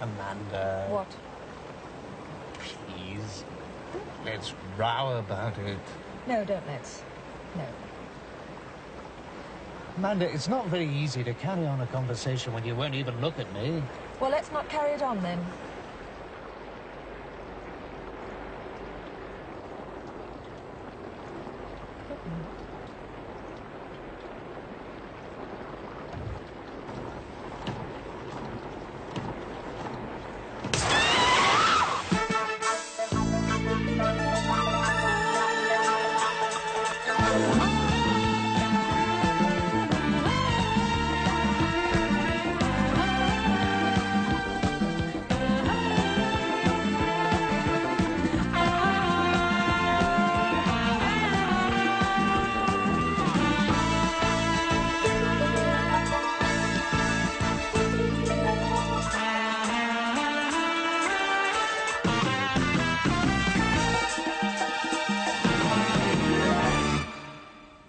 Amanda. What? Please. Let's row about it. No, don't let's. No. Amanda, it's not very easy to carry on a conversation when you won't even look at me. Well, let's not carry it on then.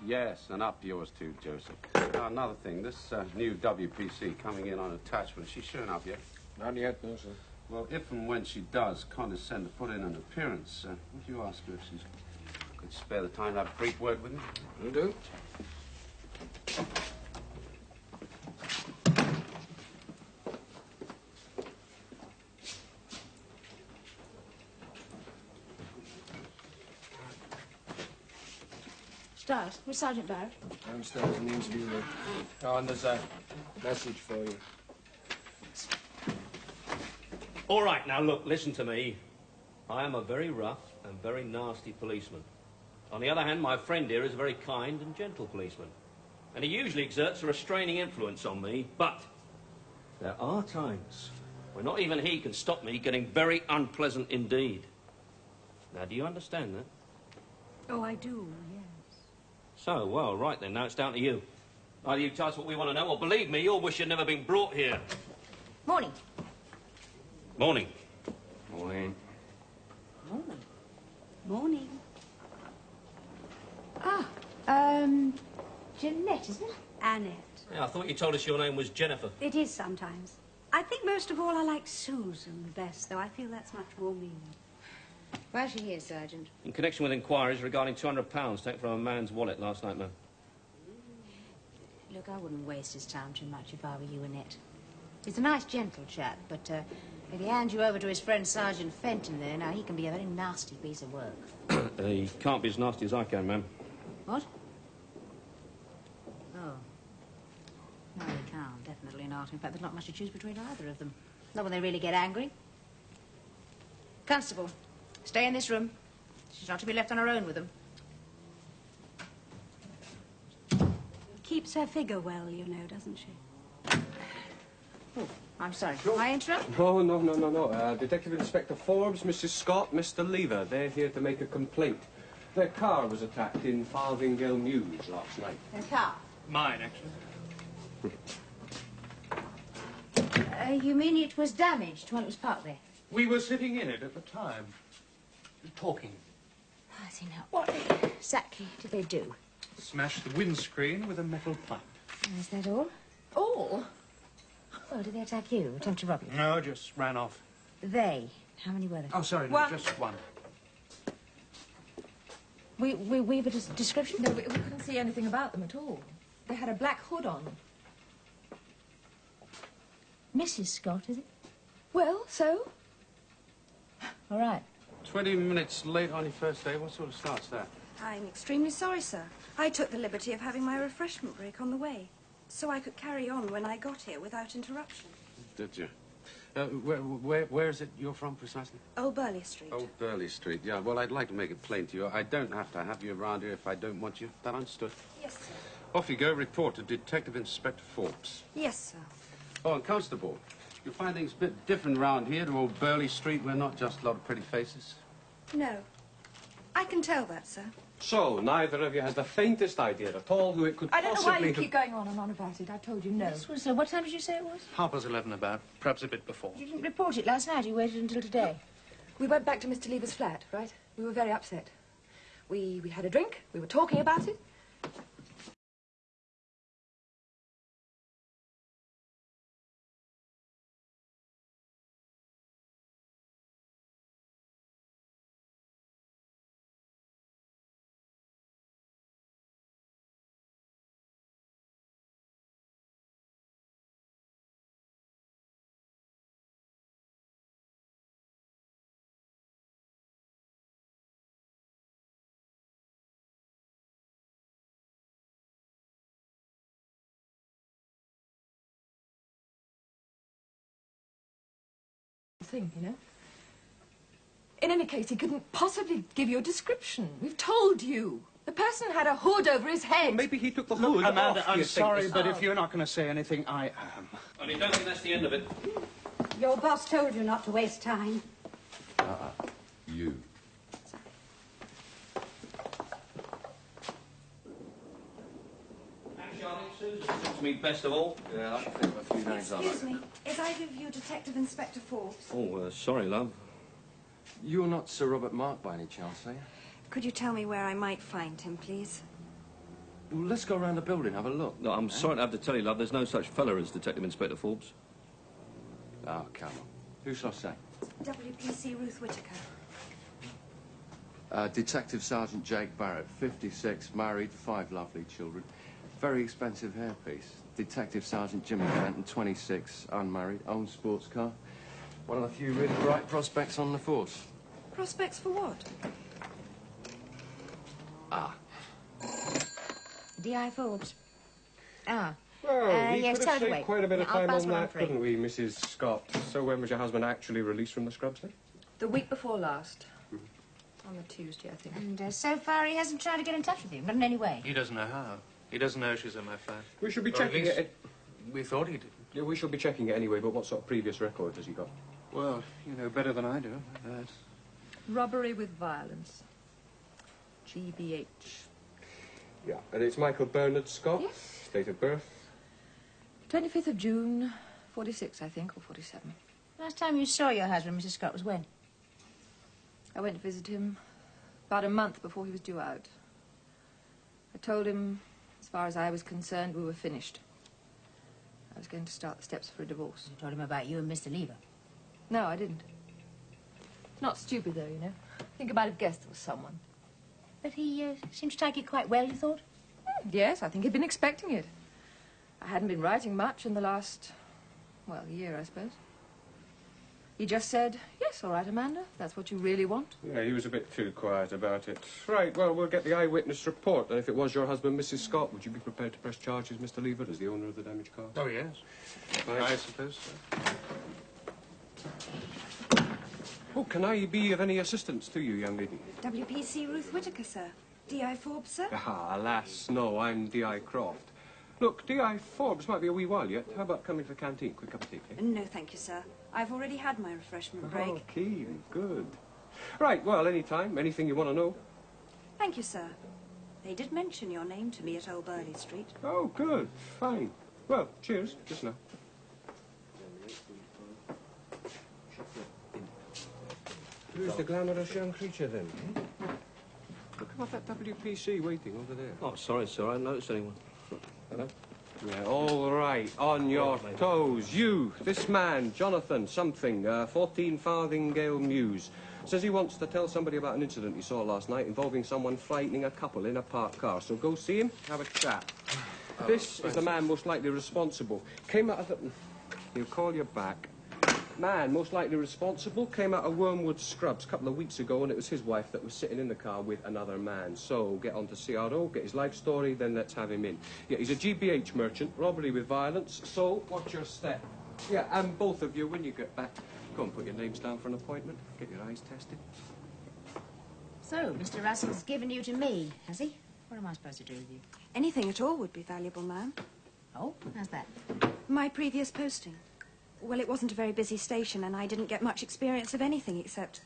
Yes, and up yours too, Joseph. Now, another thing, this new WPC coming in on attachment, she's shown up yet? Not yet, no, sir. Well, if and when she does condescend to put in an appearance, would you ask her if she could spare the time to have a brief word with me? Will do. Stars, where's Sergeant Barrett? Downstairs in the interview room. Oh, and there's a message for you. All right, now look, listen to me. I am a very rough and very nasty policeman. On the other hand, my friend here is a very kind and gentle policeman. And he usually exerts a restraining influence on me, but there are times when not even he can stop me getting very unpleasant indeed. Now, do you understand that? Oh, I do, yes. So, well, right then, now it's down to you. Either you tell us what we want to know, or believe me, you'll wish you'd never been brought here. Morning. Morning. Morning. Morning. Morning. Ah, Jeanette, isn't it? Annette. Yeah, I thought you told us your name was Jennifer. It is sometimes. I think most of all I like Susan best, though I feel that's much more meaning. Why is she here, Sergeant? In connection with inquiries regarding £200 taken from a man's wallet last night, ma'am. Look, I wouldn't waste his time too much if I were you, Annette. He's a nice, gentle chap, but if he hands you over to his friend Sergeant Fenton there, now he can be a very nasty piece of work. He can't be as nasty as I can, ma'am. What? Oh. No, he can't. Definitely not. In fact, there's not much to choose between either of them. Not when they really get angry. Constable, stay in this room. She's not to be left on her own with them. Keeps her figure well, you know, doesn't she? Oh, I'm sorry. Am I interrupt? No. Detective Inspector Forbes, Mrs. Scott, Mr. Lever. They're here to make a complaint. Their car was attacked in Farthingale Mews last night. Their car? Mine, actually. You mean it was damaged when it was parked there? We were sitting in it at the time, talking. I see now. What exactly did they do? Smashed the windscreen with a metal pipe. Is that all? All? Oh, did they attack you? Attempt to rob you? No, just ran off. They? How many were there? Oh, sorry, no, One. just one. We've a description? No, we couldn't see anything about them at all. They had a black hood on. Mrs. Scott, is it? Well, so? All right. 20 minutes late on your first day. What sort of start's that? I'm extremely sorry, sir. I took the liberty of having my refreshment break on the way, so I could carry on when I got here without interruption. Did you? Where is it you're from, precisely? Old Burley Street. Old Burley Street, yeah. Well, I'd like to make it plain to you. I don't have to have you around here if I don't want you. That understood? Yes, sir. Off you go. Report to Detective Inspector Forbes. Yes, sir. Oh, and Constable, you'll find things a bit different round here to Old Burley Street. We're not just a lot of pretty faces. No. I can tell that, sir. So, neither of you has the faintest idea at all who it could I don't know possibly why you have... keep going on and on about it. I told you no. This was, what time did you say it was? 11:30 about, perhaps a bit before. You didn't report it last night. You waited until today. We went back to Mr. Lever's flat, right? We were very upset. We had a drink. We were talking about it. Thing, you know. In any case, he couldn't possibly give you a description. We've told you. The person had a hood over his head. Maybe he took the hood Amanda, off, I'm you think, sorry, Miss- but if you're not going to say anything, I am. Only don't think that's the end of it. Your boss told you not to waste time. You. Thanks, Charlie. Susan suits me best of all. Yeah, I think a few names are Excuse me. Is either of you Detective Inspector Forbes? Oh, sorry, love. You're not Sir Robert Mark by any chance, are you? Could you tell me where I might find him, please? Well, let's go around the building, have a look. No, I'm sorry to have to tell you, love, there's no such fella as Detective Inspector Forbes. Oh, come on. Who shall I say? WPC Ruth Whittaker. Detective Sergeant Jake Barrett, 56, married, 5 lovely children. Very expensive hairpiece. Detective Sergeant Jimmy Fenton, 26, unmarried, owns sports car. One of the few really bright prospects on the force. Prospects for what? D.I. Forbes. Ah. Well, we yes, could tell have her to saved wait. quite a bit of I'll time pass on when I'm that, free. couldn't we, Mrs. Scott? So when was your husband actually released from the scrubs, then? The week before last. On the Tuesday, I think. And so far he hasn't tried to get in touch with you, not in any way. He doesn't know how. He doesn't know she's in my flat. We should be Or at checking least it. We thought he did. Yeah, we should be checking it anyway, but what sort of previous record has he got? Well, you know better than I do. Robbery with violence. GBH. Yeah, and it's Michael Bernard Scott. Yes. Date of birth? 25th of June, 46, I think, or 47. Last time you saw your husband, Mrs. Scott, was when? I went to visit him about a month before he was due out. I told him, as far as I was concerned, we were finished. I was going to start the steps for a divorce. You told him about you and Mr. Lever. No, I didn't. It's not stupid, though, you know. I think I might have guessed there was someone. But he seemed to take it quite well, you thought? Yes, I think he'd been expecting it. I hadn't been writing much in the last, well, year, I suppose. He just said, yes, all right, Amanda, if that's what you really want. Yeah, he was a bit too quiet about it. Right, well, we'll get the eyewitness report. And if it was your husband, Mrs. Scott, would you be prepared to press charges, Mr. Lever, as the owner of the damaged car? Oh, yes. Right. I suppose so. Oh, can I be of any assistance to you, young lady? WPC Ruth Whittaker, sir. D.I. Forbes, sir? Ah, alas, no, I'm D.I. Croft. Look, D.I. Forbes might be a wee while yet. How about coming to the canteen? Quick cup of tea, eh? No, thank you, sir. I've already had my refreshment break. Oh, keen, good. Right, well, any time, anything you want to know. Thank you, sir. They did mention your name to me at Old Burley Street. Oh, good, fine. Well, cheers, just now. Who's the glamorous young creature, then? Look about that WPC waiting over there. Oh, sorry, sir, I haven't noticed anyone. Hello? Yeah, all right, on your toes. You, this man, Jonathan something, 14 Farthingale Mews, says he wants to tell somebody about an incident he saw last night involving someone frightening a couple in a parked car. So go see him, have a chat. This is the man most likely responsible. Came out of the... He'll call you back. Man most likely responsible came out of Wormwood Scrubs a couple of weeks ago, and it was his wife that was sitting in the car with another man. So get on to CRO, get his life story, then let's have him in. Yeah, he's a GBH merchant, robbery with violence, so watch your step. Yeah, and both of you, when you get back, go and put your names down for an appointment. Get your eyes tested. So, Mr. Russell's given you to me, has he? What am I supposed to do with you? Anything at all would be valuable, ma'am. Oh, how's that? My previous posting. Well, it wasn't a very busy station, and I didn't get much experience of anything except...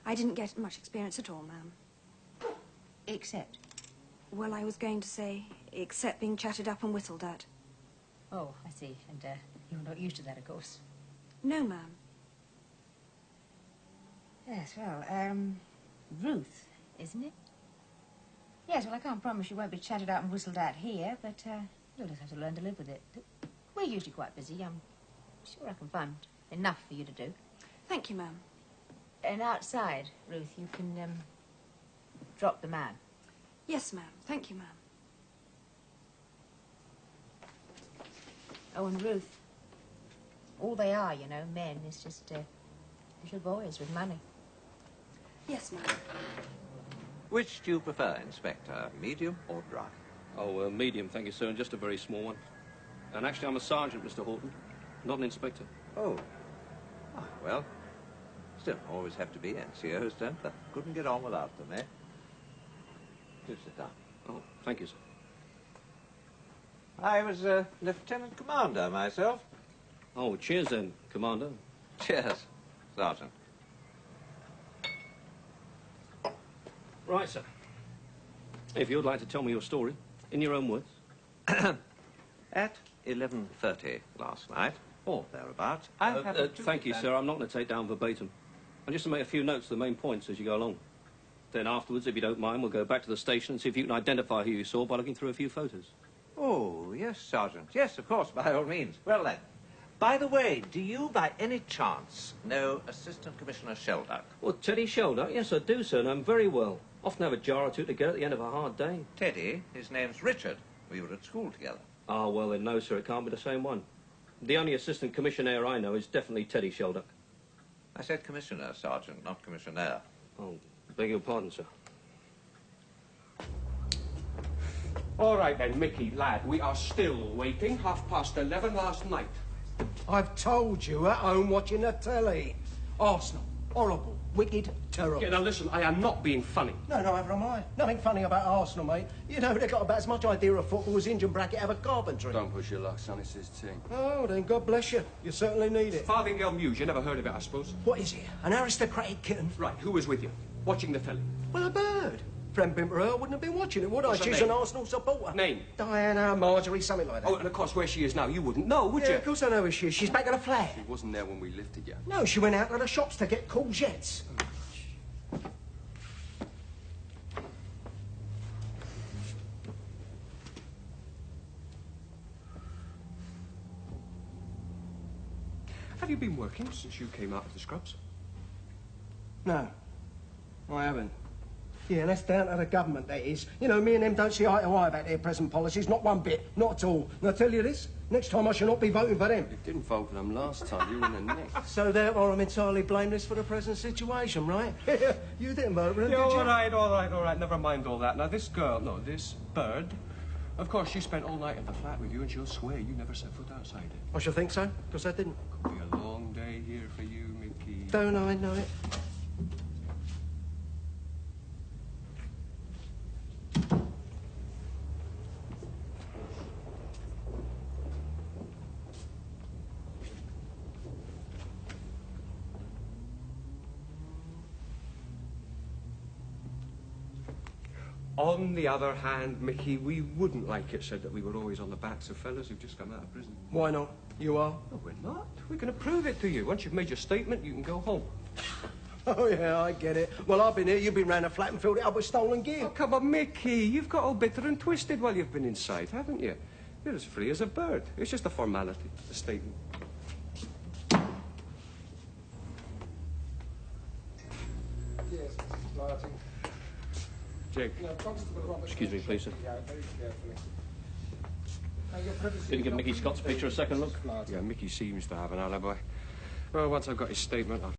I didn't get much experience at all, ma'am. Except? Well, I was going to say, except being chatted up and whistled at. Oh, I see. And, you're not used to that, of course. No, ma'am. Yes, well, Ruth, isn't it? Yes, well, I can't promise you won't be chatted out and whistled at here, but, you'll just have to learn to live with it. We're usually quite busy. I'm sure I can find enough for you to do. Thank you, ma'am. And outside, Ruth, you can, drop the man. Yes, ma'am. Thank you, ma'am. Oh, and Ruth, all they are, you know, men, is just, little boys with money. Yes, ma'am. Which do you prefer, Inspector, medium or dry? Oh, medium, thank you, sir, and just a very small one. And actually, I'm a sergeant, Mr. Horton, not an inspector. Oh. Ah, well, still, always have to be NCOs, don't they? Couldn't get on without them, eh? Do sit down. Oh, thank you, sir. I was a Lieutenant Commander myself. Oh, cheers then, Commander. Cheers, Sergeant. Right, sir. If you'd like to tell me your story, in your own words. At 11:30 last night, or thereabouts, I happened to... Thank you, sir. I'm not going to take down verbatim. I'm just to make a few notes of the main points as you go along. Then afterwards, if you don't mind, we'll go back to the station and see if you can identify who you saw by looking through a few photos. Oh, yes, Sergeant. Yes, of course, by all means. Well, then. By the way, do you, by any chance, know Assistant Commissioner Shelduck? Well, Teddy Shelduck? Yes, I do, sir. Know him very well. Often have a jar or two together at the end of a hard day. Teddy, his name's Richard. We were at school together. Ah, well, then, no, sir. It can't be the same one. The only Assistant Commissioner I know is definitely Teddy Shelduck. I said Commissioner, Sergeant, not Commissioner. Oh, beg your pardon, sir. All right, then, Mickey, lad, we are still waiting. 11:30 last night. I've told you at home watching the telly. Arsenal. Horrible. Wicked. Terrible. Yeah, now listen, I am not being funny. No, neither am I. Nothing funny about Arsenal, mate. You know, they've got about as much idea of football as Injun Bracket have of carpentry. Don't push your luck, son. It's his team. Oh, then God bless you. You certainly need it. Farthingale Mews, you never heard of it, I suppose? What is it? An aristocratic kitten? Right, who was with you? Watching the telly? Well, a bird. Friend Bimper Earl wouldn't have been watching it, would I? What's her She's name? an Arsenal supporter. Name? Diana, Marjorie, something like that. Oh, and of course, where she is now, you wouldn't know, would yeah, you? of course I know who she is. She's back at the flat. He wasn't there when we lifted you. No, she went out to the shops to get courgettes. Have you been working since you came out of the scrubs? No, I haven't. Yeah, that's down to the government, that is. You know, me and them don't see eye to eye about their present policies, not one bit, not at all. And I tell you this, next time I shall not be voting for them. You didn't vote for them last time. You were in the nick. So therefore I'm entirely blameless for the present situation, right? You didn't vote for them, Yeah, did you? all right, never mind all that. Now, this girl, no, this bird, of course, she spent all night at the flat with you, and she'll swear you never set foot outside it. I shall think so, because I didn't. Could be a long day here for you, Mickey. Don't I know it? On the other hand, Mickey, we wouldn't like it said that we were always on the backs of fellas who've just come out of prison. Why not? You are? No, we're not. We're going to prove it to you. Once you've made your statement, you can go home. Oh, yeah, I get it. Well, I've been here, you've been round the flat and filled it up with stolen gear. Oh, come on, Mickey. You've got all bitter and twisted while you've been inside, haven't you? You're as free as a bird. It's just a formality, a statement. Yes, Mrs. Martin. Jake. Excuse me, please, sir. Did you give Mickey Scott's picture a second look? Yeah, Mickey seems to have an alibi. Well, once I've got his statement, I'll...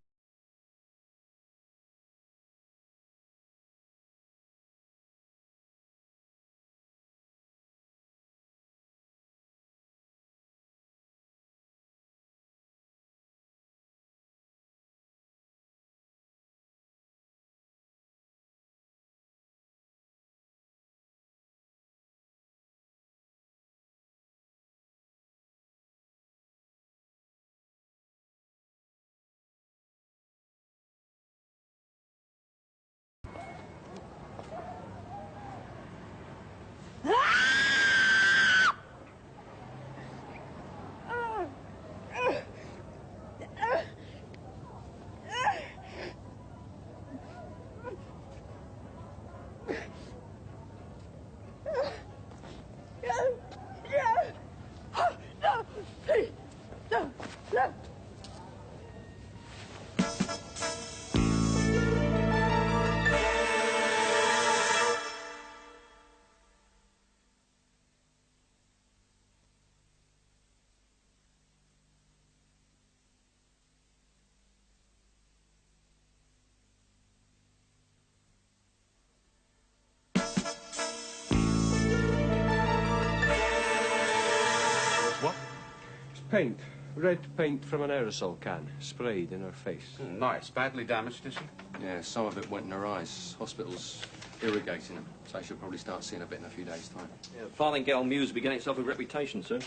paint. Red paint from an aerosol can, sprayed in her face. Mm, nice. Badly damaged, is she? Yeah, some of it went in her eyes. Hospital's irrigating them, so she'll probably start seeing a bit in a few days' time. Yeah, Farthingale Mews will be getting itself a reputation, sir.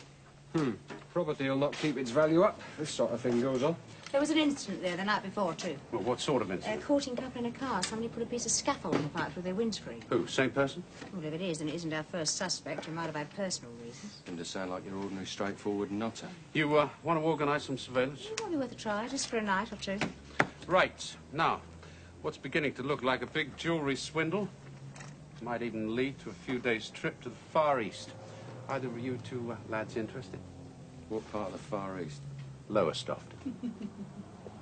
Property will not keep its value up. This sort of thing goes on. There was an incident there the night before, too. Well, what sort of incident? A courting couple in a car. Somebody put a piece of scaffolding pipe through their windscreen. Who, same person? Well, if it is, then it isn't our first suspect. He might have had personal reasons. Seem to sound like your ordinary straightforward nutter. You want to organise some surveillance? It might be worth a try, just for a night or two. Right. Now, what's beginning to look like a big jewellery swindle might even lead to a few days' trip to the Far East. Either of you two lads interested? What part of the Far East? Lowestoft.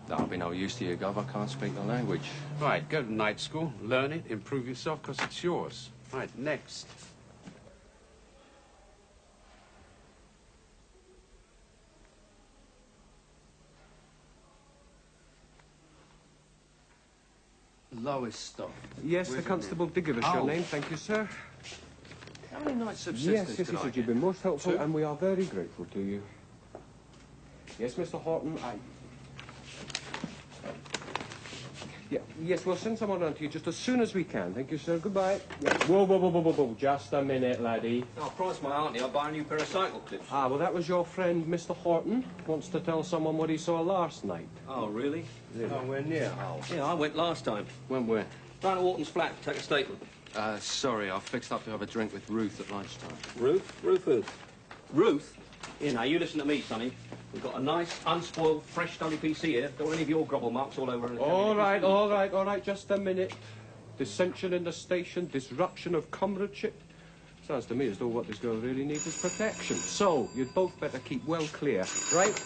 I'll be no use to you, Gov. I can't speak the language. Right, go to night school, learn it, improve yourself, because it's yours. Right, next. Lowestoft. Yes, the Constable Digger is your name, thank you, sir. How many nights of Yes, subsistence yes, did I you've get? been most helpful, 2? and we are very grateful to you. Yes, Mr. Horton, Yes, we'll send someone round to you just as soon as we can. Thank you, sir. Goodbye. Yeah. Whoa. Just a minute, laddie. I promised my auntie I'd buy a new pair of cycle clips. Ah, well, that was your friend, Mr. Horton. Wants to tell someone what he saw last night. Oh, really? Nowhere near house. Yeah, I went last time. When where? Round to Wharton's flat to take a statement. Sorry, I fixed up to have a drink with Ruth at lunchtime. Ruth? Ruth who? Ruth? Yeah, now, you listen to me, Sonny. We've got a nice, unspoiled, fresh WPC here. Don't want any of your grobble marks all over her. All right, just a minute. Dissension in the station, disruption of comradeship. Sounds to me as though what this girl really needs is protection. So, you'd both better keep well clear, right?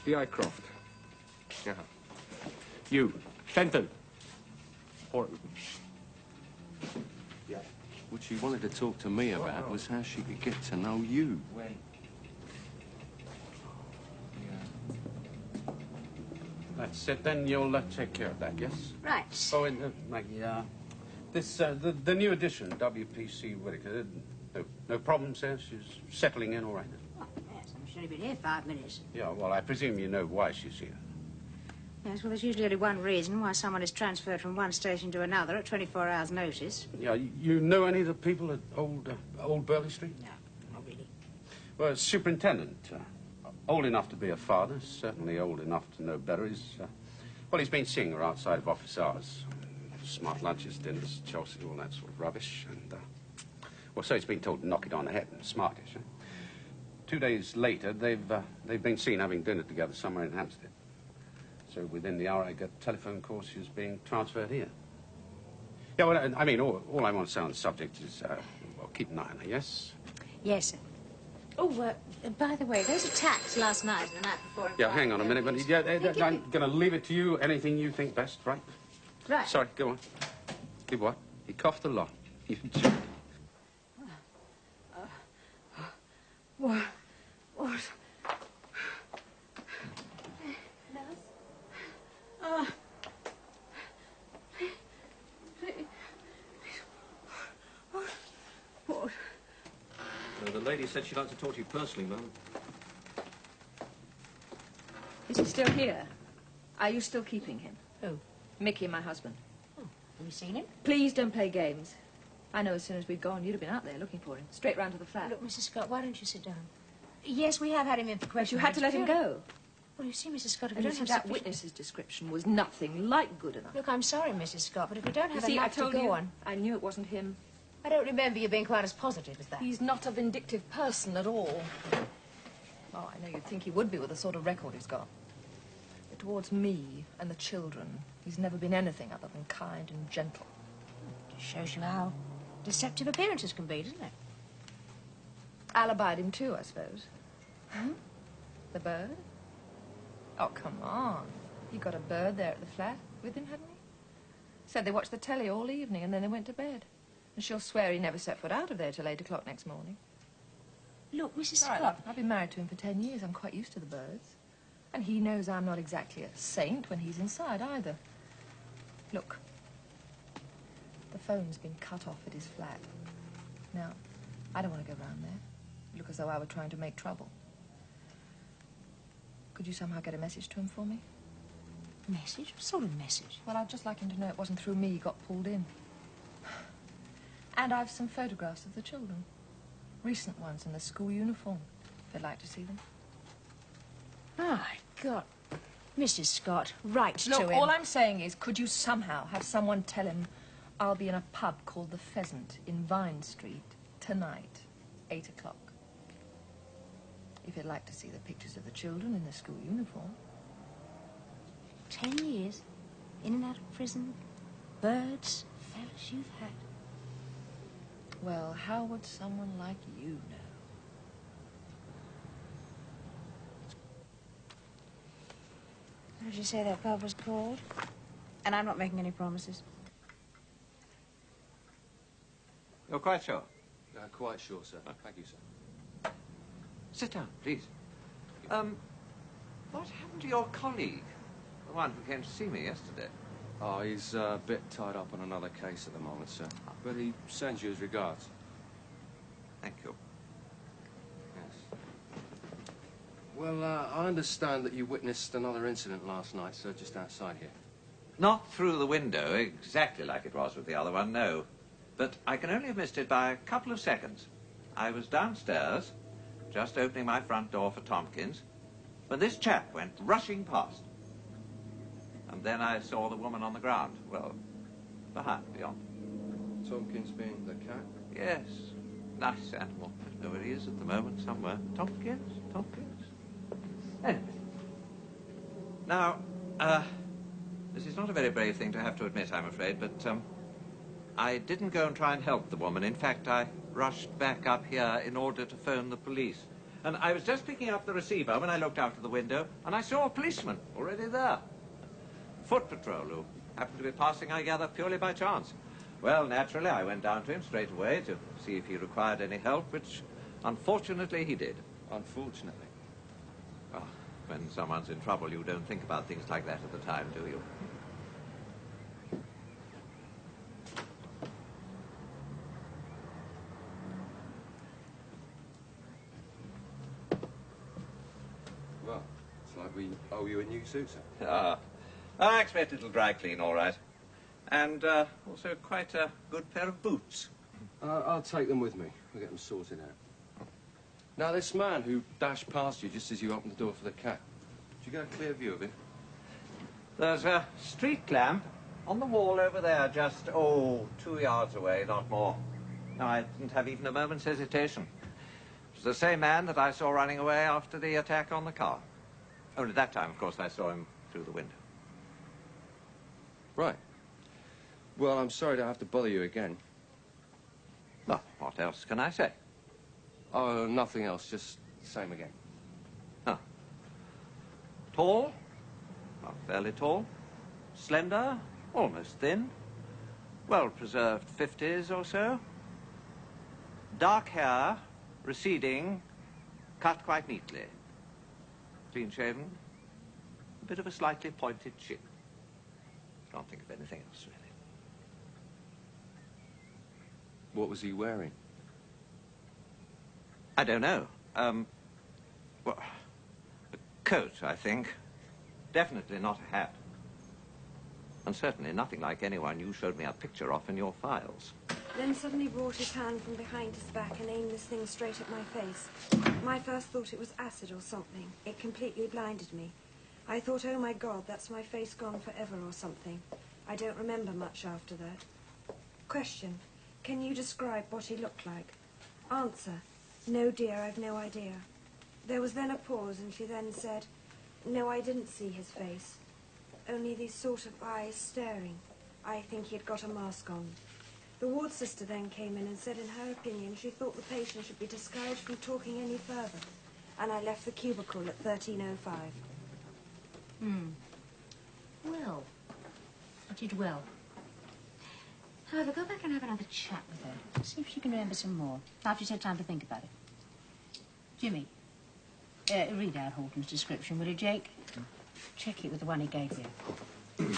The Eycroft. Yeah. You, Fenton. Horton. Yeah. What she wanted to talk to me about was how she could get to know you. When? That's it, then you'll take care of that, yes? Right. Oh, and, Maggie, the new edition, WPC Whittaker, no problems there? She's settling in all right now? Oh, yes, she's only been here 5 minutes. Yeah, well, I presume you know why she's here. Yes, well, there's usually only one reason why someone is transferred from one station to another at 24 hours' notice. Yeah, you know any of the people at Old Burley Street? No, not really. Well, superintendent, old enough to be a father, certainly old enough to know better. He's been seeing her outside of office hours. Smart lunches, dinners, Chelsea, all that sort of rubbish. And, so he's been told to knock it on the head and smartish. 2 days later, they've been seen having dinner together somewhere in Hampstead. So within the hour, I got a telephone call she was being transferred here. Yeah, well, I mean, all I want to say on the subject is, keep an eye on her, yes? Yes, sir. Oh, by the way, those attacks last night and the night before... Yeah, hang on a minute, but I'm going to leave it to you. Anything you think best, right? Right. Sorry, go on. He what? He coughed a lot. What? The lady said she'd like to talk to you personally, ma'am. Is he still here? Are you still keeping him? Who? Mickey, my husband. Oh, have you seen him? Please don't play games. I know as soon as we'd gone, you'd have been out there looking for him. Straight round to the flat. Look, Mrs. Scott, why don't you sit down? Yes, we have had him in for But questioning. you had to let him go. Well, you see, Mrs. Scott, if I we don't don't think have that sufficient... witness's description was nothing like good enough. Look, I'm sorry, Mrs. Scott, but if we don't You have see, I enough to told go you, on... I knew it wasn't him. I don't remember you being quite as positive as that. He's not a vindictive person at all. Oh, I know you'd think he would be with the sort of record he's got. But towards me and the children, he's never been anything other than kind and gentle. Just shows you how deceptive appearances can be, doesn't it? Alibied him too, I suppose. Hmm? The bird? Oh, come on. He got a bird there at the flat with him, hadn't he? Said they watched the telly all evening and then they went to bed. And she'll swear he never set foot out of there till 8 o'clock next morning. Look, Mrs. All right, Scott... love, I've been married to him for 10 years. I'm quite used to the birds. And he knows I'm not exactly a saint when he's inside, either. Look. The phone's been cut off at his flat. Now, I don't want to go round there. Look as though I were trying to make trouble. Could you somehow get a message to him for me? Message? What sort of message? Well, I'd just like him to know it wasn't through me he got pulled in. And I've some photographs of the children. Recent ones in the school uniform, if you'd like to see them. My God. Mrs. Scott, write to Look, him. all I'm saying is, could you somehow have someone tell him I'll be in a pub called The Pheasant in Vine Street tonight, 8 o'clock. If you'd like to see the pictures of the children in the school uniform. 10 years, in and out of prison, birds, fellas you've had. Well, how would someone like you know? What did you say that pub was called? And I'm not making any promises. You're quite sure? Quite sure, sir. Thank you, sir. Sit down, please. What happened to your colleague? The one who came to see me yesterday? Oh, he's a bit tied up on another case at the moment, sir. But he sends you his regards. Thank you. Yes. Well, I understand that you witnessed another incident last night, sir, just outside here. Not through the window, exactly like it was with the other one, no. But I can only have missed it by a couple of seconds. I was downstairs, just opening my front door for Tompkins, when this chap went rushing past. And then I saw the woman on the ground, well, behind, beyond. Tompkins being the cat? Yes, nice animal. I don't know where he is at the moment, somewhere. Tompkins? Anyway. Now, this is not a very brave thing to have to admit, I'm afraid, but, I didn't go and try and help the woman. In fact, I rushed back up here in order to phone the police. And I was just picking up the receiver when I looked out of the window, and I saw a policeman already there. Foot patrol, who happened to be passing, I gather, purely by chance. Well, naturally, I went down to him straight away to see if he required any help, which, unfortunately, he did. Unfortunately? Well, when someone's in trouble, you don't think about things like that at the time, do you? Well, it's like we owe you a new suit, sir. I expect it'll dry clean all right. And also quite a good pair of boots. I'll take them with me. We'll get them sorted out. Now, this man who dashed past you just as you opened the door for the cat, did you get a clear view of him? There's a street lamp on the wall over there, just, 2 yards away, not more. No, I didn't have even a moment's hesitation. It was the same man that I saw running away after the attack on the car. Only that time, of course, I saw him through the window. Right. Well, I'm sorry to have to bother you again. Well, what else can I say? Oh, nothing else, just the same again. Huh. Tall? Not fairly tall. Slender? Almost thin. Well-preserved 50s or so. Dark hair, receding, cut quite neatly. Clean-shaven. A bit of a slightly pointed chin. Can't think of anything else, really. What was he wearing? I don't know. Well, a coat, I think. Definitely not a hat. And certainly nothing like anyone you showed me a picture of in your files. Then suddenly brought his hand from behind his back and aimed this thing straight at my face. My first thought it was acid or something. It completely blinded me. I thought, oh my God, that's my face gone forever or something. I don't remember much after that. Question. Can you describe what he looked like? Answer. No, dear, I've no idea. There was then a pause, and she then said, no, I didn't see his face. Only these sort of eyes staring. I think he had got a mask on. The ward sister then came in and said in her opinion she thought the patient should be discouraged from talking any further. And I left the cubicle at 13:05. Well, you did well. However, go back and have another chat with her. See if she can remember some more, after she's had time to think about it. Jimmy, read out Horton's description, will you, Jake? Check it with the one he gave you.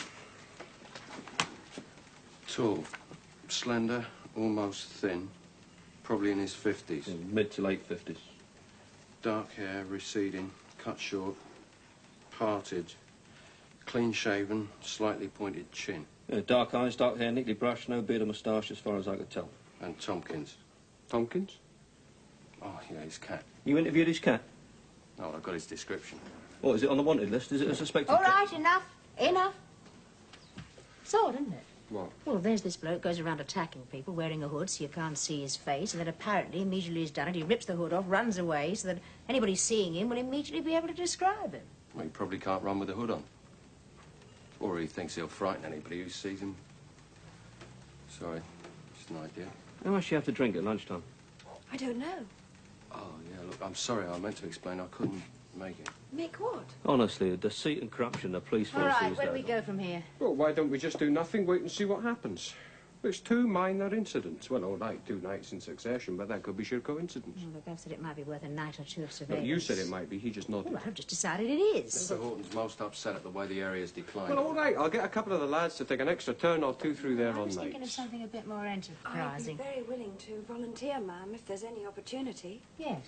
Tall, slender, almost thin, probably in his 50s. Mid to late 50s. Dark hair, receding, cut short, Parted. Clean-shaven, slightly pointed chin. Yeah, dark eyes, dark hair, neatly brushed, no beard or moustache as far as I could tell. And Tompkins. Tompkins? Oh, yeah, his cat. You interviewed his cat? Oh, I've got his description. What, is it on the wanted list? Is it a suspected All cat? right, enough. Enough. It's odd, isn't it? What? Well, there's this bloke goes around attacking people wearing a hood so you can't see his face, and then apparently, immediately he's done it, he rips the hood off, runs away, so that anybody seeing him will immediately be able to describe him. Well, he probably can't run with the hood on. Or he thinks he'll frighten anybody who sees him. Sorry, just an idea. How much do you have to drink at lunchtime? I don't know. Oh, yeah, look, I'm sorry, I meant to explain. I couldn't make it. Make what? Honestly, the deceit and corruption the police force All right, these where do we days. go from here? Well, why don't we just do nothing, wait and see what happens? It's 2 minor incidents. Well, all right, 2 nights in succession, but that could be sheer coincidence. Well, look, I've said it might be worth a night or two of No, surveillance. you said it might be, he just nodded. Well, I've just decided it is. Mr. Horton's most upset at the way the area's declined. Well, all right, I'll get a couple of the lads to take an extra turn or 2 through there I on was thinking of nights. something a bit more I'd be enterprising. very willing to volunteer, ma'am, if there's any opportunity. Yes.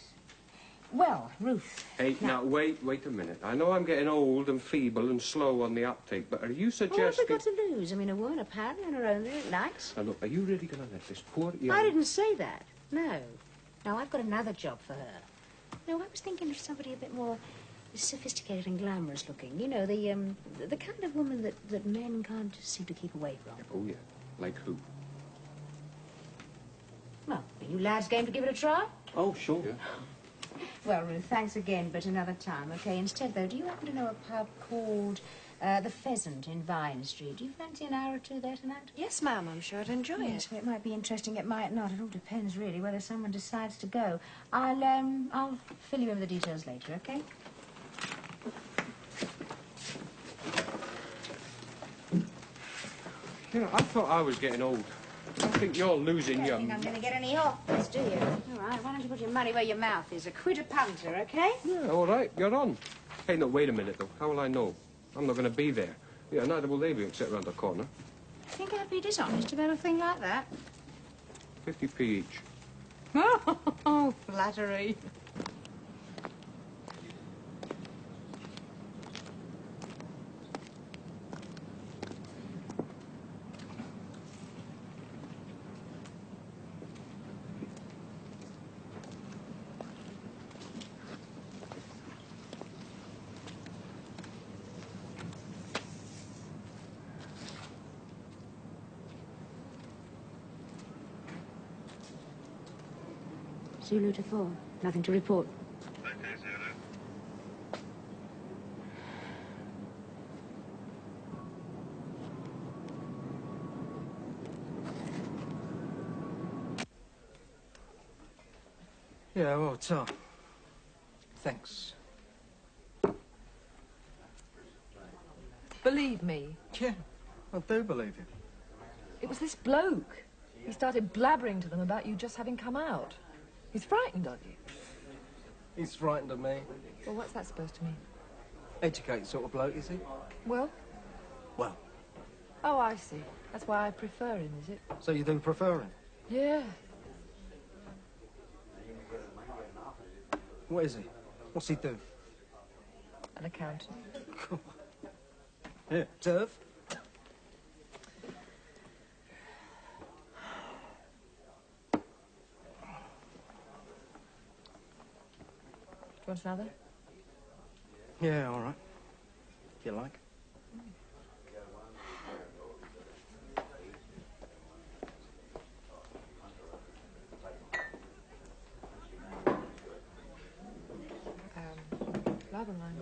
Well, Ruth. Hey, now, wait a minute. I know I'm getting old and feeble and slow on the uptake, but are you What have we suggesting... got to lose? I mean, a woman apparently on her own there at night. Now, look, are you really going to let this poor young... I didn't say that. No. No, I've got another job for her. No, I was thinking of somebody a bit more sophisticated and glamorous looking. You know, the kind of woman that men can't seem to keep away from. Oh, yeah. Like who? Well, are you lads game to give it a try? Oh, sure. Yeah. Well, Ruth, thanks again, but another time, okay? Instead, though, do you happen to know a pub called the Pheasant in Vine Street? Do you fancy an hour or two there tonight? Yes, ma'am, I'm sure I'd enjoy Yes, it. well, it might be interesting, it might not. It all depends, really, whether someone decides to go. I'll fill you in with the details later, okay? You know, I thought I was getting old. I think you're losing You your... don't think I'm going to get any offers, do you? All right, why don't you put your money where your mouth is? A quid a punter, okay? Yeah, all right, you're on. Hey, no, wait a minute, though. How will I know? I'm not going to be there. Yeah, neither will they be, except round the corner. I think I'd be dishonest about a thing like that. 50p each. Oh, flattery. Zulu to 4. Nothing to report. Okay, Zulu. Yeah, well, Tom. Thanks. Believe me, Yeah, I do believe you. it was this bloke. He started blabbering to them about you just having come out. He's frightened of you. He's frightened of me. Well, what's that supposed to mean? Educated sort of bloke, is he? Well? Well, Oh, I see. That's why I prefer him, is it? so you do prefer him? Yeah. What is he? What's he do? An accountant. Yeah, turf? Do you want another? Yeah, all right. If you like. Lager line.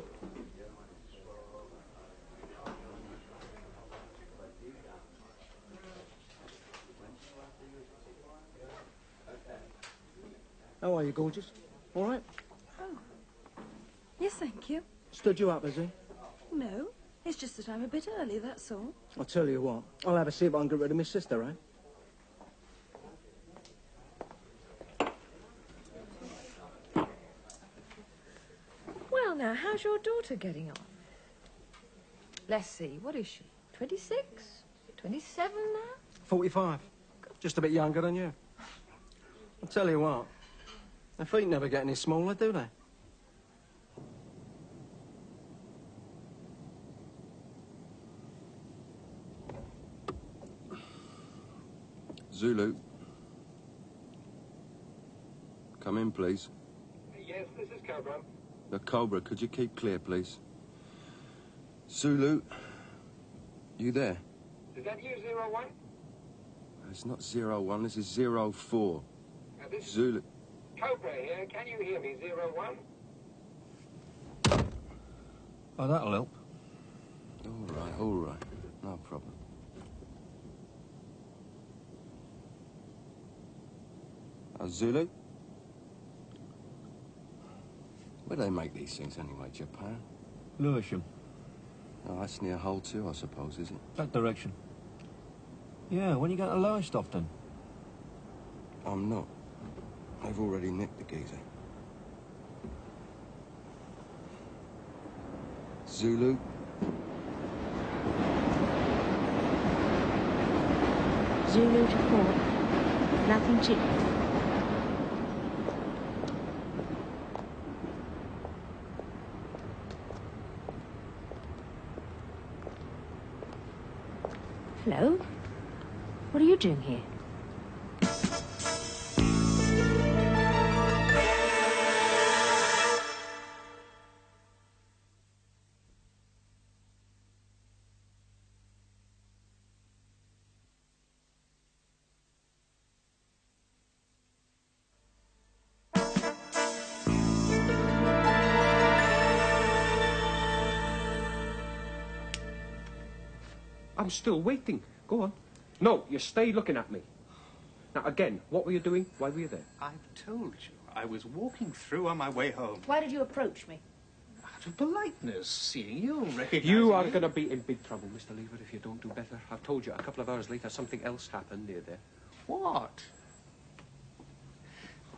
How are you, gorgeous? All right? Yes, thank you. Stood you up, has he? No, it's just that I'm a bit early, that's all. I'll tell you what. I'll have a see if I can get rid of my sister, eh? Well, now, how's your daughter getting on? Let's see, what is she? 26? 27 now? 45. Just a bit younger than you. I'll tell you what. Their feet never get any smaller, do they? Zulu. Come in, please. Yes, this is Cobra. The Cobra, could you keep clear, please? Zulu, you there? Is that you, 01? It's not 01, this is 04. This Zulu. Cobra here. Can you hear me, 01? Oh, that'll help. All right. No problem. Zulu? Where do they make these things anyway, Japan? Lewisham. Oh, that's near Hull too, I suppose, is it? That direction. Yeah, when you going to Lowestoft then? I'm not. They've already nicked the geezer. Zulu? Zulu to 4. Nothing chicken. Hello? What are you doing here? I'm still waiting. Go on. No, you stay looking at me. Now, again, what were you doing? Why were you there? I've told you. I was walking through on my way home. Why did you approach me? Out of politeness, seeing you, recognizing You are going to be in big trouble, Mr. Lever, if you don't do better. I've told you, a couple of hours later, something else happened near there. What?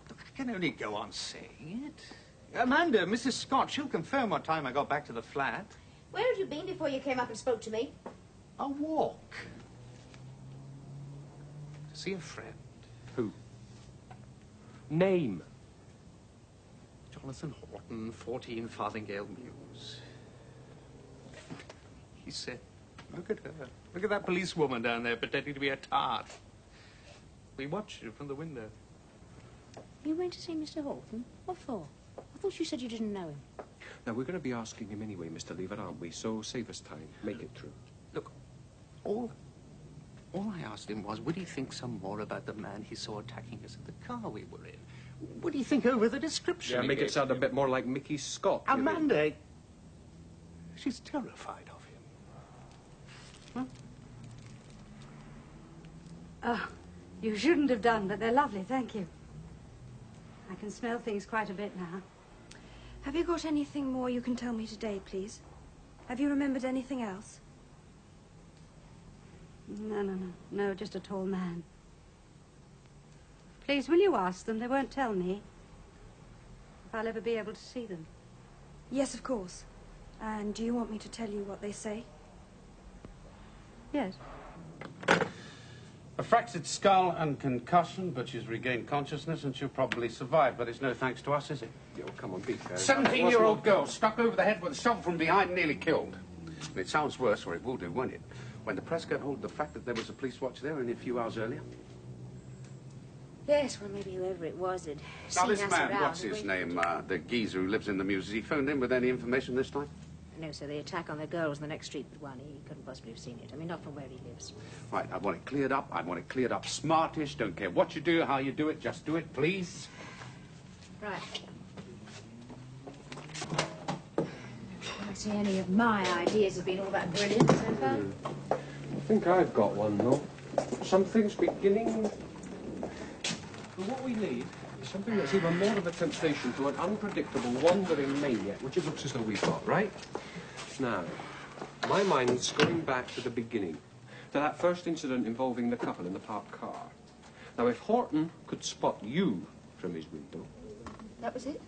Look, I can only go on saying it. Amanda, Mrs. Scott, she'll confirm what time I got back to the flat. Where had you been before you came up and spoke to me? A walk. To see a friend. Who? Name. Jonathan Horton, 14 Farthingale Mews. He said, look at her. Look at that policewoman down there pretending to be a tart. We watched her from the window. You went to see Mr. Horton? What for? I thought you said you didn't know him. Now, we're going to be asking him anyway, Mr. Lever, aren't we? So save us time. Make it true. Look, all I asked him was, would he think some more about the man he saw attacking us at the car we were in? Would he think over the description? Yeah, he make gave? it sound a bit more like Mickey Scott. you mean. Amanda, she's terrified of him. Oh, you shouldn't have done, but they're lovely, thank you. I can smell things quite a bit now. Have you got anything more you can tell me today, please? Have you remembered anything else? No, just a tall man. Please, will you ask them? They won't tell me if I'll ever be able to see them. Yes, of course. And do you want me to tell you what they say? Yes. A fractured skull and concussion, but she's regained consciousness and she'll probably survive, but it's no thanks to us, is it? Yo, come on, be fair. 17-year-old girl struck over the head with a shovel from behind, nearly killed. And it sounds worse, or it will do, won't it? When the press get hold of the fact that there was a police watch there only a few hours earlier. Yes, well, maybe whoever it was had Now, seen this us man, around what's and his waited. name, the geezer who lives in the mews, has he phoned in with any information this time? No, so the attack on the girl was in the next street but one. He couldn't possibly have seen it. I mean, not from where he lives. Right, I want it cleared up. I want it cleared up smartish. Don't care what you do, how you do it. Just do it, please. Right. I don't see any of my ideas have been all that brilliant so far. I think I've got one, though. Something's beginning... Well, what we need is something that's even more of a temptation to an unpredictable, wandering maniac, which it looks as though we've got, right? Now, my mind's going back to the beginning, to that first incident involving the couple in the parked car. Now, if Horton could spot you from his window... That was it?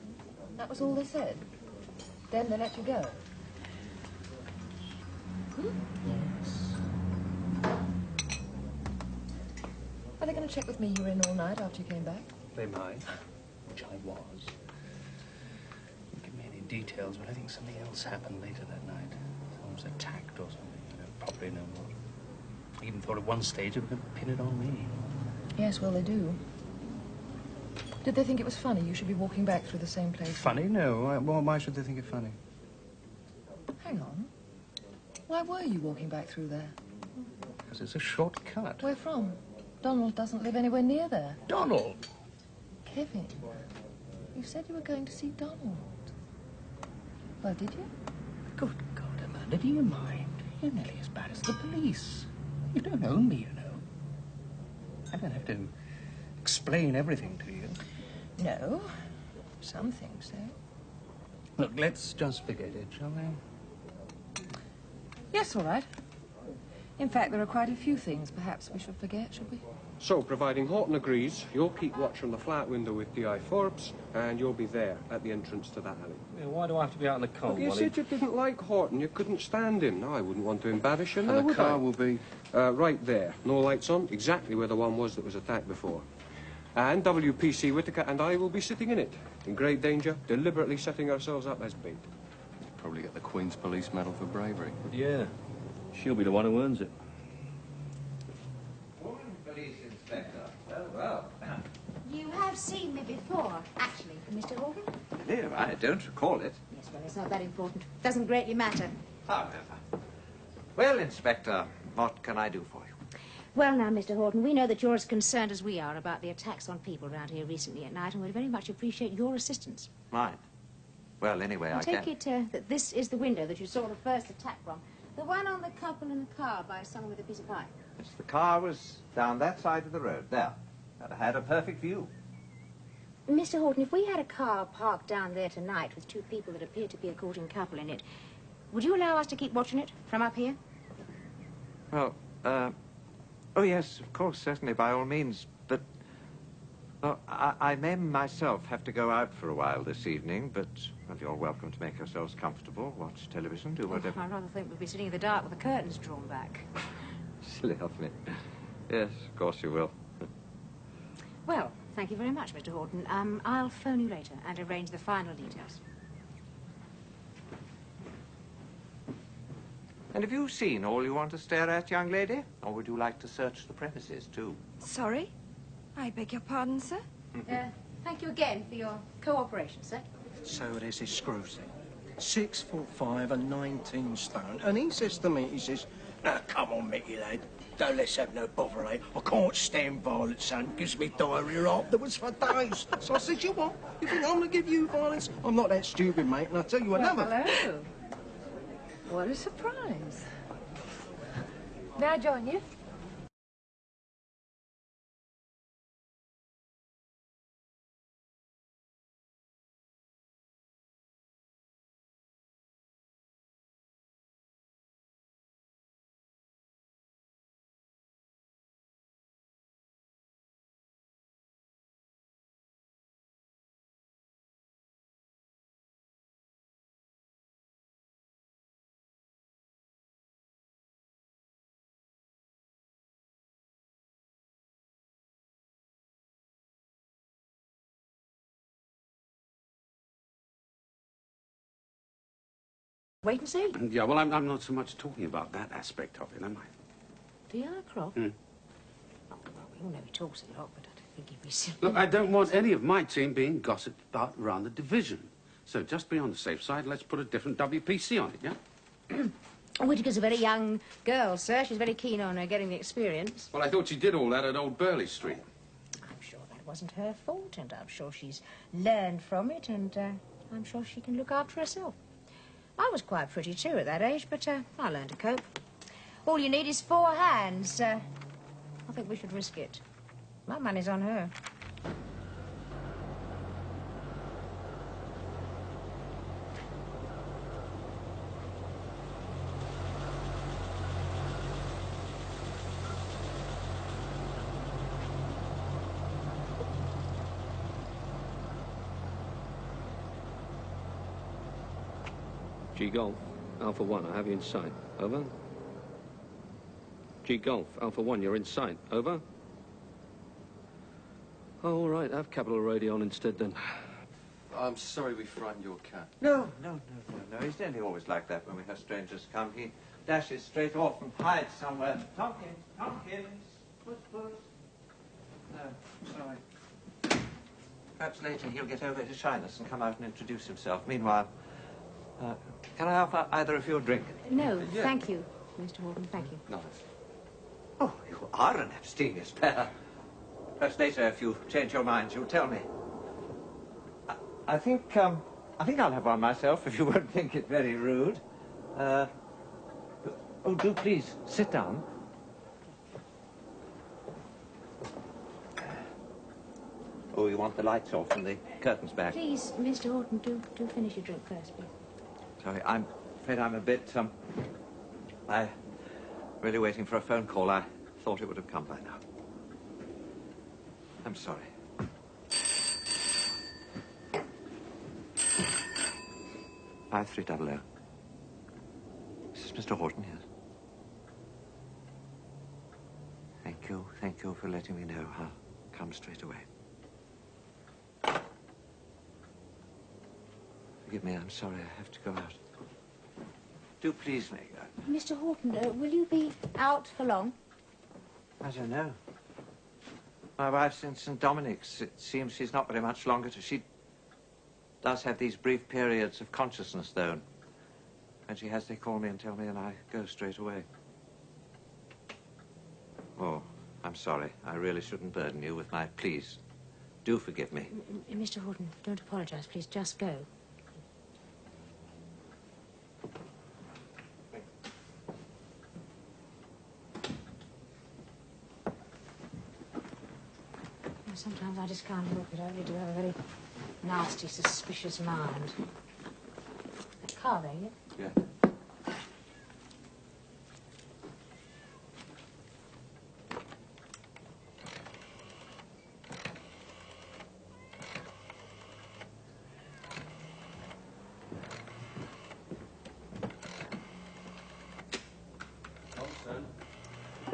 That was all they said? Then they let you go? Yes. Are they going to check with me you were in all night after you came back? They might, which I was. Don't give me any details, but I think something else happened later that night. Someone was attacked or something. I don't properly know what. I even thought at one stage they were going to pin it on me. Yes, well, they do. Did they think it was funny you should be walking back through the same place? Funny? No. Why should they think it funny? Hang on. Why were you walking back through there? Because it's a shortcut. Where from? Donald doesn't live anywhere near there. Donald! Kevin, you said you were going to see Donald. Well, did you? Good God, Amanda, do you mind? You're nearly as bad as the police. You don't own me, you know. I don't have to explain everything to you. No. Some things, though. Look, let's just forget it, shall we? Yes, all right. In fact, there are quite a few things perhaps we should forget, should we? So, providing Horton agrees, you'll keep watch on the flat window with D.I. Forbes, and you'll be there at the entrance to that alley. Yeah, why do I have to be out in the cold? You said you didn't like Horton. You couldn't stand him. No, I wouldn't want to embarrass you, now, And the would I? car will be... right there. No lights on. Exactly where the one was that was attacked before. And WPC Whittaker and I will be sitting in it. In great danger, deliberately setting ourselves up as bait. Probably get the Queen's Police Medal for bravery. Yeah. She'll be the one who earns it. Police Inspector. Well. You have seen me before, actually, Mr. Horton. No, I don't recall it. Yes, well, it's not that important. Doesn't greatly matter. However. Well, Inspector, what can I do for you? Well, now, Mr. Horton, we know that you're as concerned as we are about the attacks on people around here recently at night, and we'd very much appreciate your assistance. Mine? Well, anyway, I take can. it that this is the window that you saw the first attack from. The one on the couple in the car by someone with a piece of pie. Yes, the car was down that side of the road, there. And I had a perfect view. Mr. Horton, if we had a car parked down there tonight with two people that appear to be a courting couple in it, would you allow us to keep watching it from up here? Well, oh, yes, of course, certainly, by all means. But, well, I may myself have to go out for a while this evening, but, well, you're welcome to make yourselves comfortable, watch television, do whatever. I rather think we'll be sitting in the dark with the curtains drawn back. Silly of me. Yes, of course you will. Well, thank you very much, Mr. Horton. I'll phone you later and arrange the final details. And have you seen all you want to stare at, young lady? Or would you like to search the premises, too? Sorry? I beg your pardon, sir? Thank you again for your cooperation, sir. So there's this Screwsy, 6'5" and 19 stone, and he says to me, he says, "Now, come on, Mickey, lad, don't let's have no bother, eh? I can't stand violence, son. Gives me diarrhea afterwards for days." So I says, "You what? You think I'm going to give you violence? I'm not that stupid, mate, and I'll tell you another..." Well, hello. What a surprise. May I join you? Wait and see. Yeah, well, I'm not so much talking about that aspect of it, am I? D.I. Croft? Mm. Oh, well, we all know he talks a lot, but I don't think he'd be silly. Look, I don't want any of my team being gossiped about around the division. So just be on the safe side, let's put a different WPC on it, yeah? Whittaker's a very young girl, sir. She's very keen on getting the experience. Well, I thought she did all that at Old Burley Street. I'm sure that wasn't her fault, and I'm sure she's learned from it, and I'm sure she can look after herself. I was quite pretty, too, at that age, but I learned to cope. All you need is 4 hands. I think we should risk it. My money's on her. G Golf, Alpha 1, I have you in sight. Over. G Golf, Alpha 1, you're in sight. Over. Oh, all right, have Capital Radio on instead then. I'm sorry we frightened your cat. No. He's nearly always like that when we have strangers come. He dashes straight off and hides somewhere. Tompkins, puss. No, sorry. Perhaps later he'll get over his shyness and come out and introduce himself. Meanwhile, can I offer either of you a drink? No, thank you, Mr. Horton, thank you. No. Oh, you are an abstemious pair. Perhaps later, if you change your minds, you'll tell me. I think I'll have one myself, if you won't think it very rude. Oh, do please, sit down. Oh, you want the lights off and the curtains back? Please, Mr. Horton, do finish your drink first, please. Sorry, I'm afraid I'm a bit, I'm really waiting for a phone call. I thought it would have come by now. I'm sorry. 5300. This is Mr. Horton, yes. Thank you for letting me know. I'll come straight away. Forgive me, I'm sorry, I have to go out. Do please make that. Mr. Horton, will you be out for long? I don't know. My wife's in St. Dominic's. It seems she's not very much longer to... She does have these brief periods of consciousness, though. When she has, they call me and tell me, and I go straight away. Oh, I'm sorry. I really shouldn't burden you with my pleas. Do forgive me. Mr. Horton, don't apologize, please. Just go. Sometimes I just can't help it. I really do have a very nasty, suspicious mind. That car there, yeah? Yeah.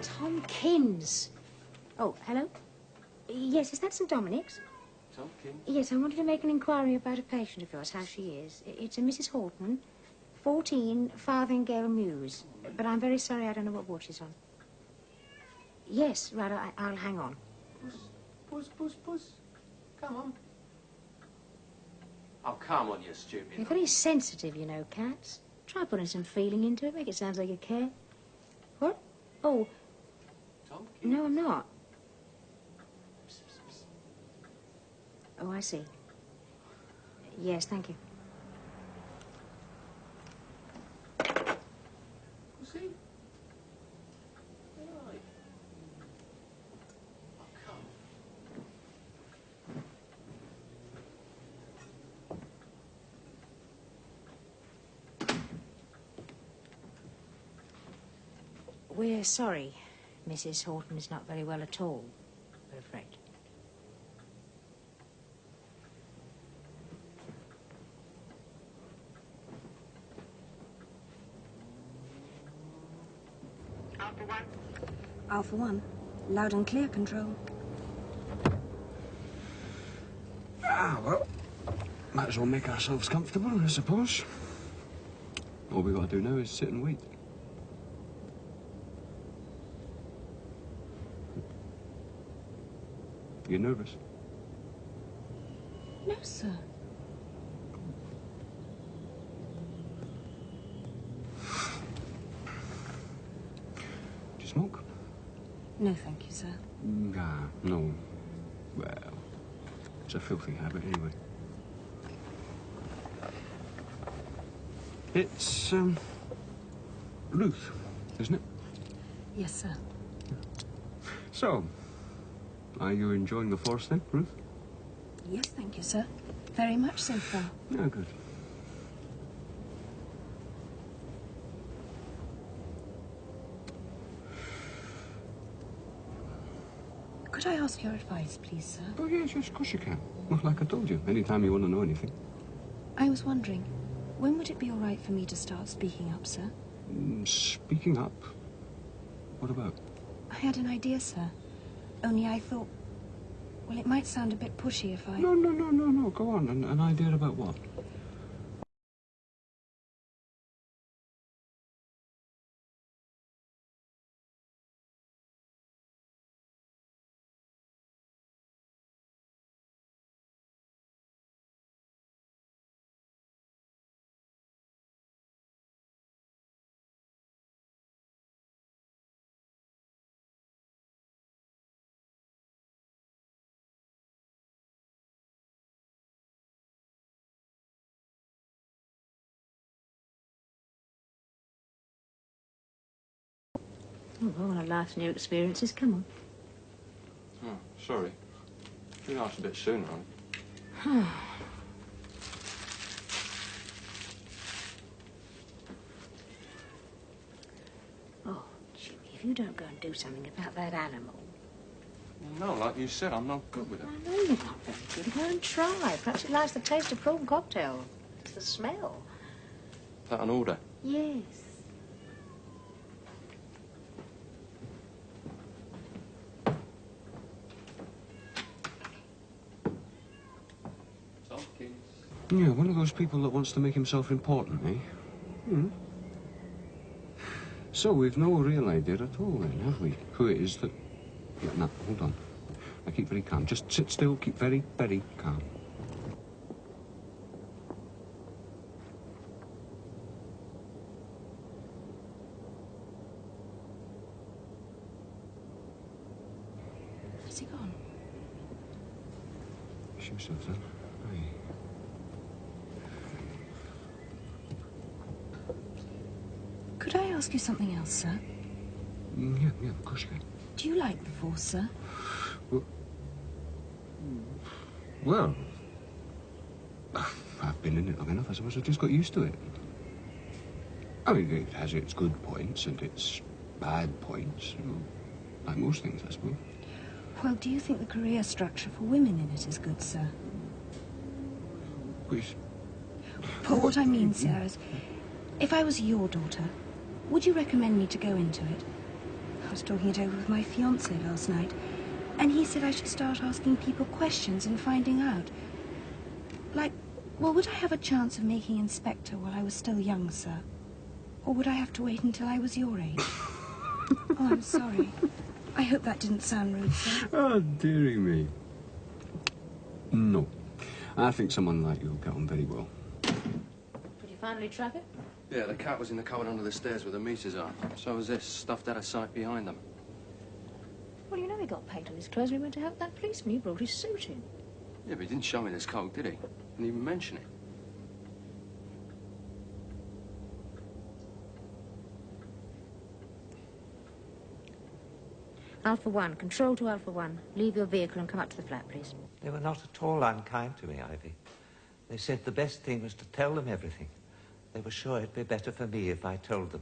Tomkins. Oh, hello? Yes, is that St. Dominic's? Tomkins? Yes, I wanted to make an inquiry about a patient of yours, how she is. It's a Mrs. Horton, 14 Farthingale Mews. But I'm very sorry, I don't know what ward she's on. Yes, right, I'll hang on. Puss. Come on. Oh, come on, you stupid. You're very sensitive, you know, cats. Try putting some feeling into it, make it sound like you care. What? Oh. Tomkins? No, I'm not. Oh, I see. Yes, thank you. See? Right. Oh, come. We're sorry. Mrs. Horton is not very well at all, we're afraid. Alpha 1. Alpha 1. Loud and clear, Control. Well, might as well make ourselves comfortable, I suppose. All we got to do now is sit and wait. You nervous? No, sir. Do you smoke? No, thank you, sir. No. Well, it's a filthy habit anyway. It's, Ruth, isn't it? Yes, sir. So, are you enjoying the force then, Ruth? Yes, thank you, sir. Very much so far. Yeah, good. Could I ask your advice, please, sir? Oh, yes, of course you can. Well, like I told you, anytime you want to know anything. I was wondering, when would it be all right for me to start speaking up, sir? Speaking up? What about? I had an idea, sir. Only I thought, well, it might sound a bit pushy if I... No. Go on. An idea about what? Oh, well, one of life's new experiences. Come on. Oh, sorry. You asked a bit sooner on it. Oh, Jimmy, if you don't go and do something about that animal... No, like you said, I'm not good with it. I know you're not very good. Go and try. Perhaps it likes the taste of prawn cocktail. It's the smell. That an order? Yes. Yeah, one of those people that wants to make himself important, eh? Hmm. So we've no real idea at all, then, have we? Who it is that... Yeah, no, hold on. Now keep very calm. Just sit still, keep very, very calm. Where's he gone? Show yourself, then. Aye. Could I ask you something else, sir? Yeah, of course you can. Do you like the Force, sir? Well, I've been in it long enough. I suppose I've just got used to it. I mean, it has its good points and its bad points. You know, like most things, I suppose. Well, do you think the career structure for women in it is good, sir? Which... Well, what I mean, sir, is if I was your daughter, would you recommend me to go into it? I was talking it over with my fiancé last night, and he said I should start asking people questions and finding out. Like, well, would I have a chance of making inspector while I was still young, sir? Or would I have to wait until I was your age? Oh, I'm sorry. I hope that didn't sound rude, sir. Oh, dearie me. No. I think someone like you will get on very well. Could you finally track it? Yeah, the cat was in the cupboard under the stairs where the meters are. So was this, stuffed out of sight behind them. Well, you know he got paid on his clothes when he went to help that policeman. He brought his suit in. Yeah, but he didn't show me this coat, did he? Didn't even mention it. Alpha 1, control to Alpha 1. Leave your vehicle and come up to the flat, please. They were not at all unkind to me, Ivy. They said the best thing was to tell them everything. They were sure it'd be better for me if I told them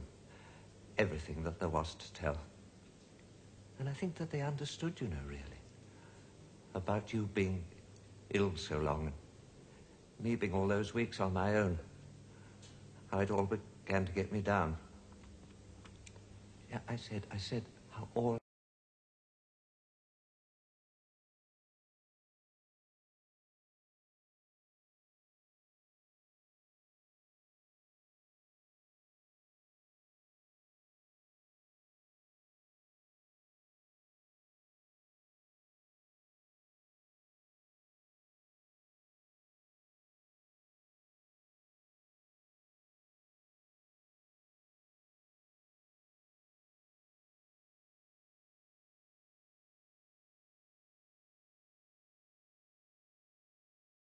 everything that there was to tell. And I think that they understood, you know, really. About you being ill so long, and me being all those weeks on my own. How it all began to get me down. Yeah, I said how all...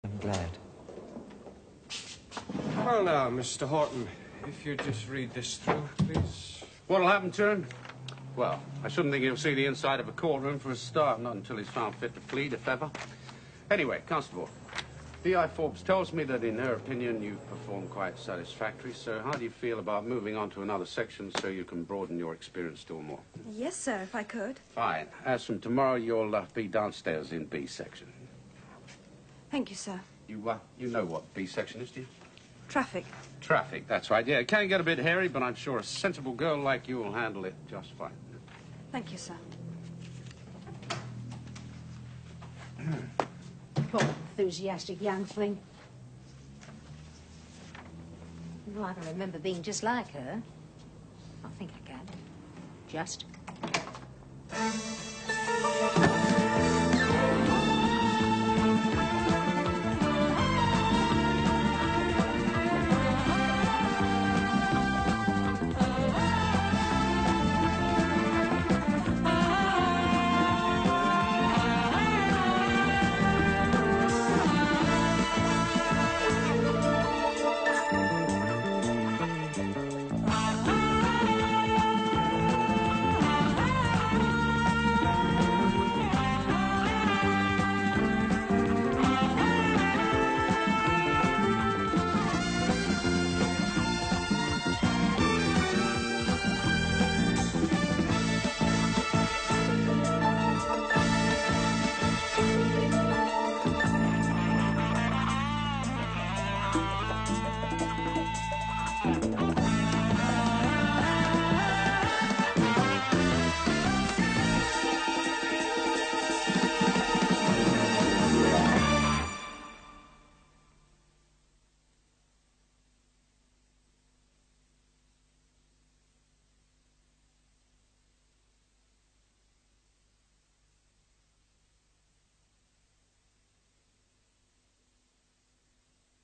I'm glad. Well, now, Mr. Horton, if you just read this through, please. What'll happen to him? Well, I shouldn't think he'll see the inside of a courtroom for a start, not until he's found fit to plead, if ever. Anyway, Constable, D.I. Forbes tells me that in her opinion you've performed quite satisfactory, so how do you feel about moving on to another section so you can broaden your experience still more? Yes, sir, if I could. Fine. As from tomorrow, you'll be downstairs in B section. Thank you, sir. You know what B section is, do you? Traffic. Traffic, that's right. Yeah, it can get a bit hairy, but I'm sure a sensible girl like you will handle it just fine. Thank you, sir. Poor enthusiastic young thing. No, I can remember being just like her. I think I can. Just.